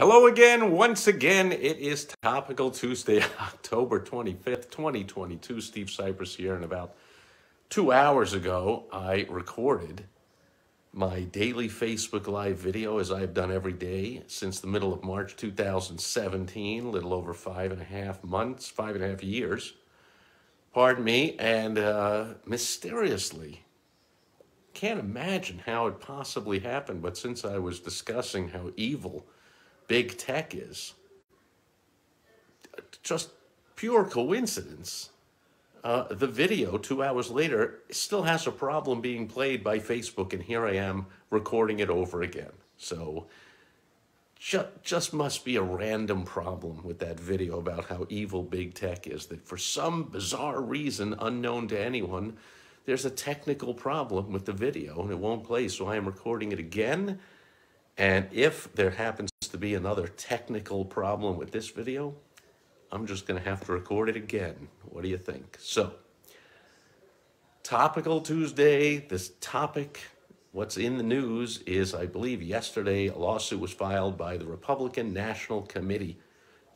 Hello again. Once again, it is Topical Tuesday, October 25th, 2022. Steve Sipress here. And about 2 hours ago, I recorded my daily Facebook Live video, as I've done every day since the middle of March 2017, a little over 5.5 months, 5.5 years. Pardon me. And mysteriously, can't imagine how it possibly happened, but since I was discussing how evil big tech is, just pure coincidence, the video 2 hours later still has a problem being played by Facebook, and here I am recording it over again. So just must be a random problem with that video about how evil big tech is, that for some bizarre reason unknown to anyone, there's a technical problem with the video and it won't play. So I am recording it again. And if there happens to be another technical problem with this video, I'm just going to have to record it again. What do you think? So, Topical Tuesday, this topic, what's in the news is, I believe yesterday, a lawsuit was filed by the Republican National Committee,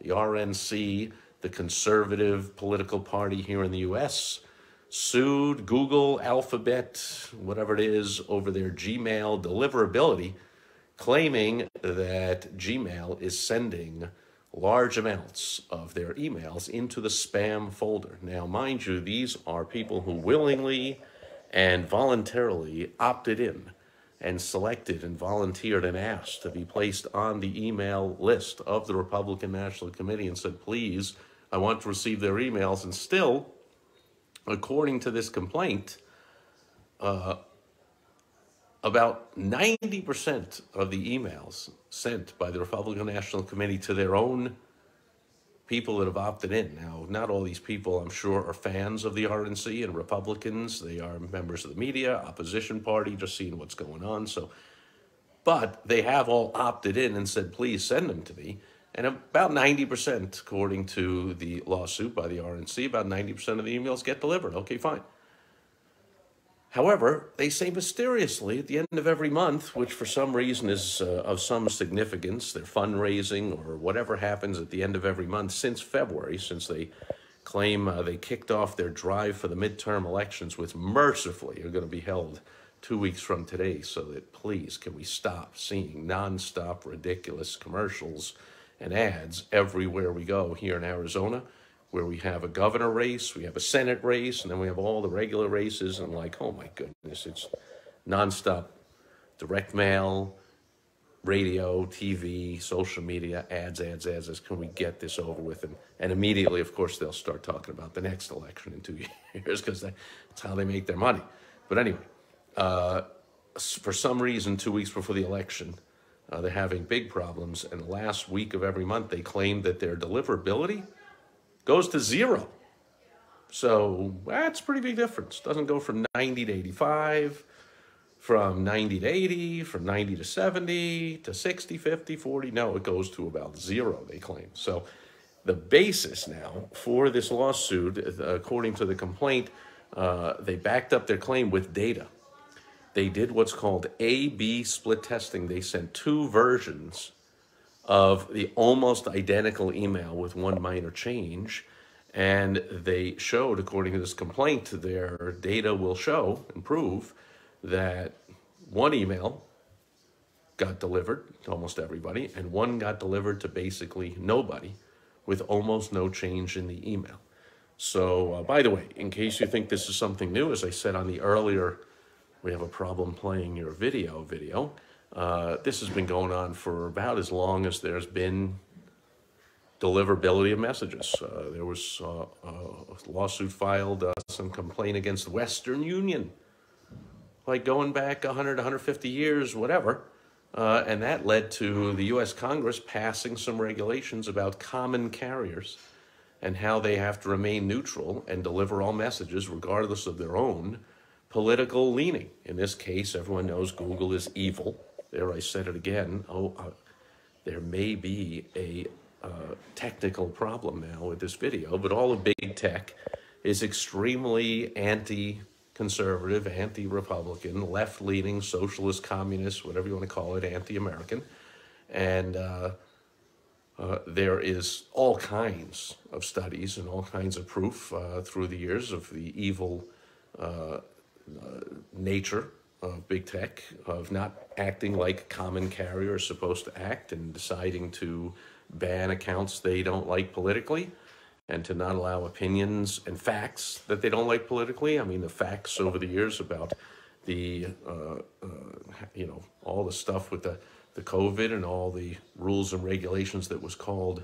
the RNC, the conservative political party here in the U.S., sued Google, Alphabet, whatever it is, over their Gmail deliverability, claiming that Gmail is sending large amounts of their emails into the spam folder. Now, mind you, these are people who willingly and voluntarily opted in and selected and volunteered and asked to be placed on the email list of the Republican National Committee and said, please, I want to receive their emails. And still, according to this complaint, about 90% of the emails sent by the Republican National Committee to their own people that have opted in. Now, not all these people, I'm sure, are fans of the RNC and Republicans. They are members of the media, opposition party, just seeing what's going on. But they have all opted in and said, please send them to me. And about 90%, according to the lawsuit by the RNC, about 90% of the emails get delivered. Okay, fine. However, they say mysteriously at the end of every month, which for some reason is of some significance, their fundraising or whatever happens at the end of every month since February, since they claim they kicked off their drive for the midterm elections, which mercifully are going to be held 2 weeks from today, so that please, can we stop seeing nonstop ridiculous commercials and ads everywhere we go here in Arizona, where we have a governor race, we have a Senate race, and then we have all the regular races, and like, oh my goodness, it's nonstop direct mail, radio, TV, social media, ads. Can we get this over with? And immediately, of course, they'll start talking about the next election in 2 years, because that's how they make their money. But anyway, for some reason, 2 weeks before the election, they're having big problems, and the last week of every month, they claim that their deliverability goes to 0. So that's a pretty big difference. Doesn't go from 90 to 85, from 90 to 80, from 90 to 70, to 60, 50, 40. No, it goes to about 0, they claim. So the basis now for this lawsuit, according to the complaint, they backed up their claim with data. They did what's called A/B split testing. They sent 2 versions of the almost identical email with one minor change, and they showed, according to this complaint, their data will show and prove that one email got delivered to almost everybody, and one got delivered to basically nobody, with almost no change in the email. So, by the way, in case you think this is something new, as I said on the earlier, we have a problem playing your video, this has been going on for about as long as there's been deliverability of messages. There was a lawsuit filed, some complaint against Western Union, like going back 100, 150 years, whatever. And that led to the U.S. Congress passing some regulations about common carriers and how they have to remain neutral and deliver all messages regardless of their own political leaning. In this case, everyone knows Google is evil. There, I said it again. There may be a technical problem now with this video, but all of big tech is extremely anti-conservative, anti-Republican, left-leaning, socialist, communist, whatever you want to call it, anti-American. And There is all kinds of studies and all kinds of proof through the years of the evil nature of big tech, of not acting like common carrier is supposed to act and deciding to ban accounts they don't like politically and to not allow opinions and facts that they don't like politically. I mean, the facts over the years about the, all the stuff with the COVID and all the rules and regulations that was called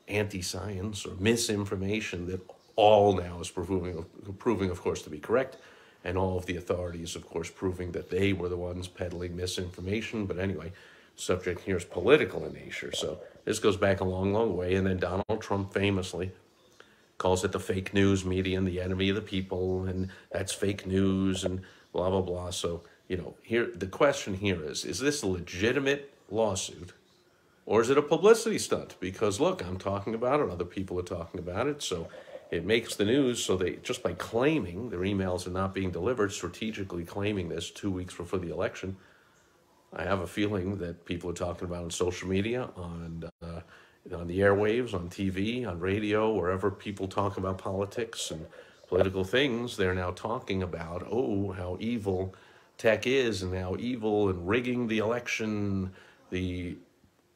anti-science or misinformation that all now is proving, of course, to be correct. And all of the authorities, of course, proving that they were the ones peddling misinformation. But anyway, subject here is political in nature. So this goes back a long, long way. And then Donald Trump famously calls it the fake news media and the enemy of the people. And that's fake news and blah, blah, blah. So, here the question here is this a legitimate lawsuit? Or is it a publicity stunt? Because look, I'm talking about it, other people are talking about it, so it makes the news. So they, just by claiming their emails are not being delivered, strategically claiming this 2 weeks before the election, I have a feeling that people are talking about it on social media, on the airwaves, on TV, on radio, wherever people talk about politics and political things, they're now talking about, oh, how evil tech is and how evil and rigging the election, the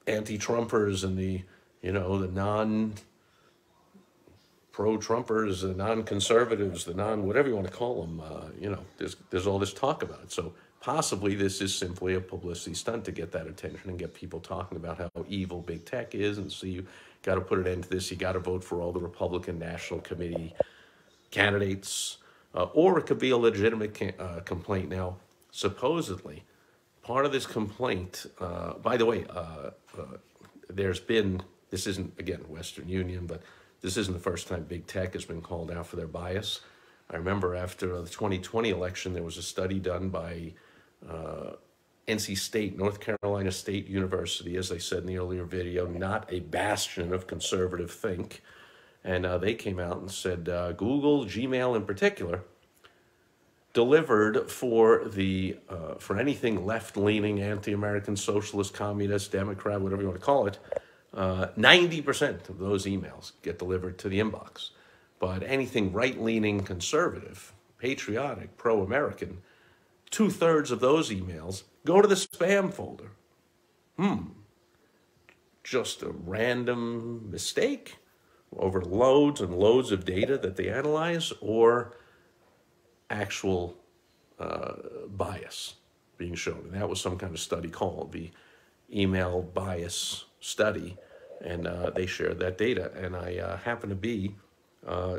anti-Trumpers and the non-pro-Trumpers, the non-conservatives, the whatever you want to call them, there's all this talk about it. So possibly this is simply a publicity stunt to get that attention and get people talking about how evil big tech is. And so you got to put an end to this. You got to vote for all the Republican National Committee candidates, or it could be a legitimate complaint. Now, supposedly, part of this complaint, by the way, this isn't, again, Western Union, but this isn't the first time big tech has been called out for their bias. I remember after the 2020 election, there was a study done by NC State, North Carolina State University, as I said in the earlier video, not a bastion of conservative think. And they came out and said Google, Gmail in particular, delivered for anything left-leaning, anti-American, socialist, communist, Democrat, whatever you want to call it, 90% of those emails get delivered to the inbox. But anything right-leaning, conservative, patriotic, pro-American, 2/3 of those emails go to the spam folder. Just a random mistake over loads and loads of data that they analyze, or actual bias being shown. And that was some kind of study called the email bias study, and they shared that data. And I happen to be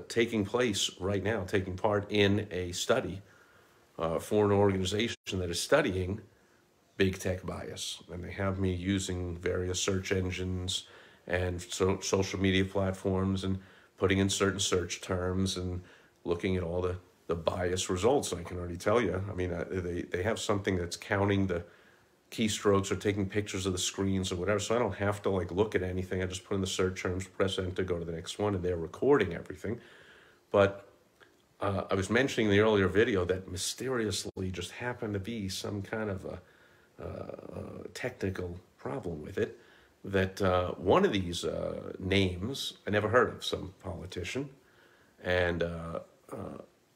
taking part in a study for an organization that is studying big tech bias. And they have me using various search engines and social media platforms and putting in certain search terms and looking at all the bias results. I can already tell you. I mean, they have something that's counting the keystrokes or taking pictures of the screens or whatever, so I don't have to look at anything. I just put in the search terms, press enter, go to the next one, and they're recording everything. But I was mentioning in the earlier video that mysteriously just happened to be some kind of a technical problem with it, that one of these names, I never heard of, some politician, and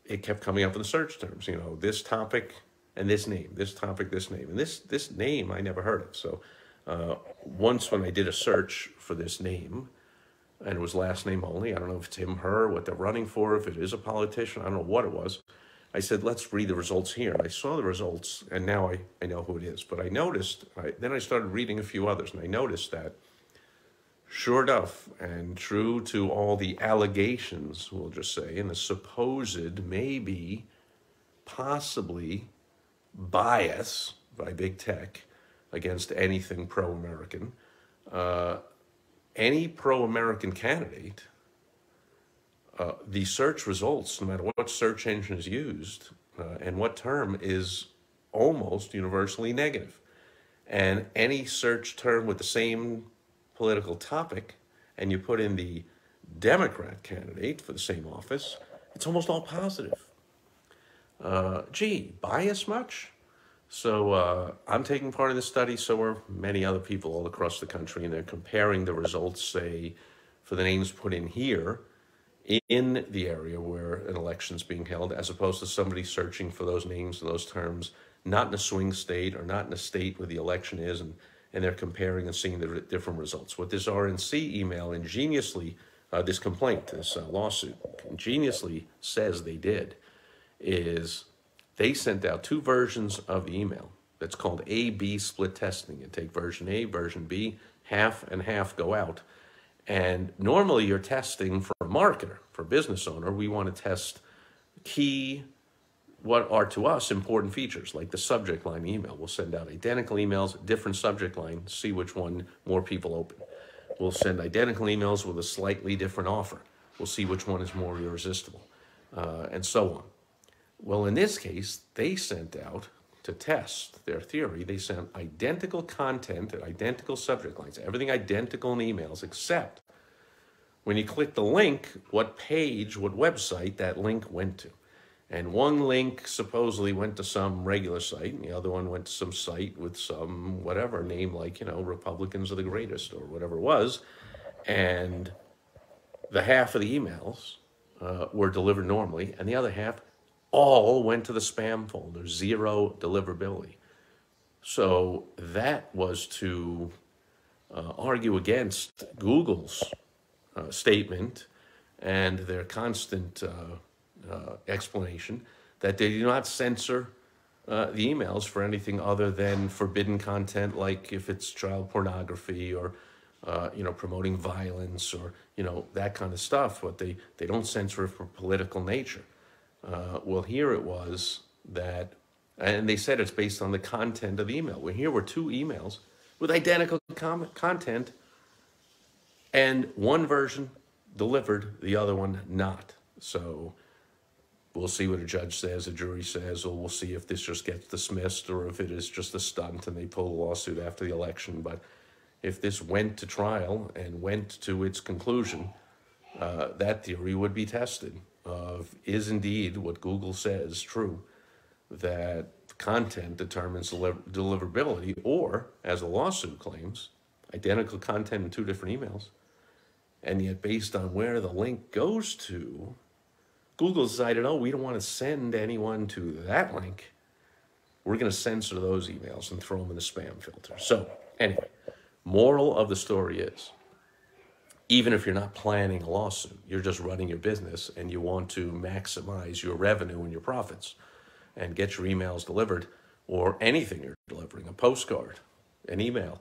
it kept coming up in the search terms, this topic and this name, this topic, this name. And this name I never heard of. So once when I did a search for this name, and it was last name only, I don't know if it's him, her, what they're running for, if it is a politician, I don't know what it was. I said, let's read the results here. And I saw the results, and now I know who it is. But I noticed, then I started reading a few others, and I noticed that, sure enough, and true to all the allegations, we'll just say, and the supposed, maybe, possibly, bias by big tech against anything pro-American, any pro-American candidate, the search results, no matter what search engine is used and what term, is almost universally negative. And any search term with the same political topic, and you put in the Democrat candidate for the same office, it's almost all positive. Gee, bias much? So I'm taking part in this study, so are many other people all across the country, and they're comparing the results, say, for the names put in here in the area where an election's being held, as opposed to somebody searching for those names and those terms, not in a swing state or not in a state where the election is, and they're comparing and seeing the different results. What this RNC email ingeniously, this complaint, this lawsuit, ingeniously says they did is they sent out two versions of the email that's called A-B split testing. You take version A, version B, half and half go out. And normally you're testing for a marketer, for a business owner. We want to test key, what are to us important features, like the subject line email. We'll send out identical emails, different subject line, see which one more people open. We'll send identical emails with a slightly different offer. We'll see which one is more irresistible, and so on. Well, in this case, they sent out, to test their theory, they sent identical content and identical subject lines, everything identical in emails, except when you click the link, what page, what website that link went to. And one link supposedly went to some regular site, and the other one went to some site with some whatever name, like, Republicans are the greatest or whatever it was. And the half of the emails were delivered normally, and the other half all went to the spam folder, zero deliverability. So that was to argue against Google's statement and their constant explanation that they do not censor the emails for anything other than forbidden content, like if it's child pornography or promoting violence or that kind of stuff. But they don't censor it for political nature. Well, here it was that, and they said it's based on the content of the email. Well, here were two emails with identical content, and one version delivered, the other one not. So we'll see what a judge says, a jury says, or we'll see if this just gets dismissed or if it is just a stunt and they pull the lawsuit after the election. But if this went to trial and went to its conclusion, that theory would be tested of, is indeed what Google says true, that content determines deliverability, or, as a lawsuit claims, identical content in two different emails, and yet based on where the link goes to, Google decided, oh, we don't want to send anyone to that link. We're going to censor those emails and throw them in the spam filter. So anyway, moral of the story is, even if you're not planning a lawsuit, you're just running your business and you want to maximize your revenue and your profits and get your emails delivered, or anything you're delivering, a postcard, an email,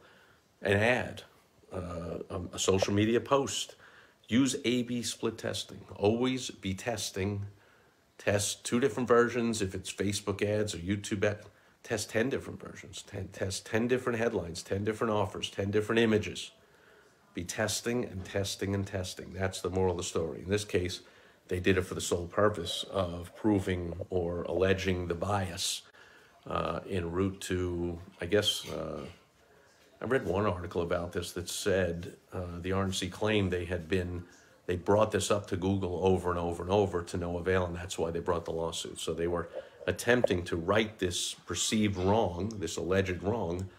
an ad, a social media post, use A-B split testing. Always be testing. Test two different versions. If it's Facebook ads or YouTube ads, test 10 different versions. Test 10 different headlines, 10 different offers, 10 different images. Be testing and testing and testing. That's the moral of the story. In this case, they did it for the sole purpose of proving or alleging the bias en route to, I guess, I read one article about this that said the RNC claimed they brought this up to Google over and over and over to no avail, and that's why they brought the lawsuit. So they were attempting to right this perceived wrong, this alleged wrong,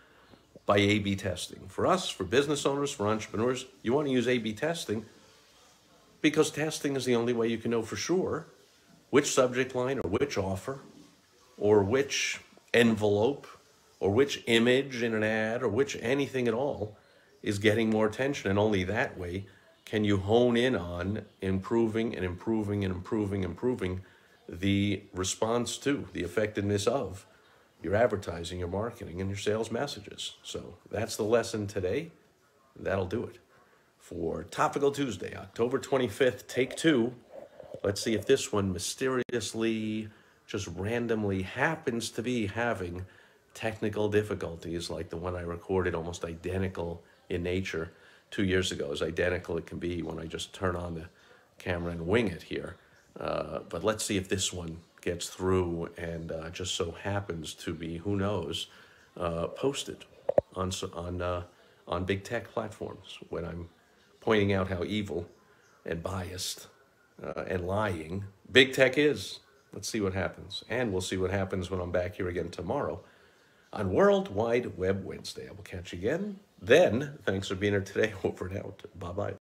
by A-B testing. For us, for business owners, for entrepreneurs, you want to use A-B testing because testing is the only way you can know for sure which subject line or which offer or which envelope or which image in an ad or which anything at all is getting more attention. And only that way can you hone in on improving and improving and improving the response to, the effectiveness of your advertising, your marketing, and your sales messages. So that's the lesson today. That'll do it for Topical Tuesday, October 25th, take two. Let's see if this one mysteriously, just randomly happens to be having technical difficulties like the one I recorded, almost identical in nature 2 years ago, as identical it can be when I just turn on the camera and wing it here. But let's see if this one gets through and just so happens to be, who knows, posted on big tech platforms when I'm pointing out how evil and biased and lying big tech is. Let's see what happens. And we'll see what happens when I'm back here again tomorrow on World Wide Web Wednesday. I will catch you again then. Thanks for being here today. Over and out. Bye-bye.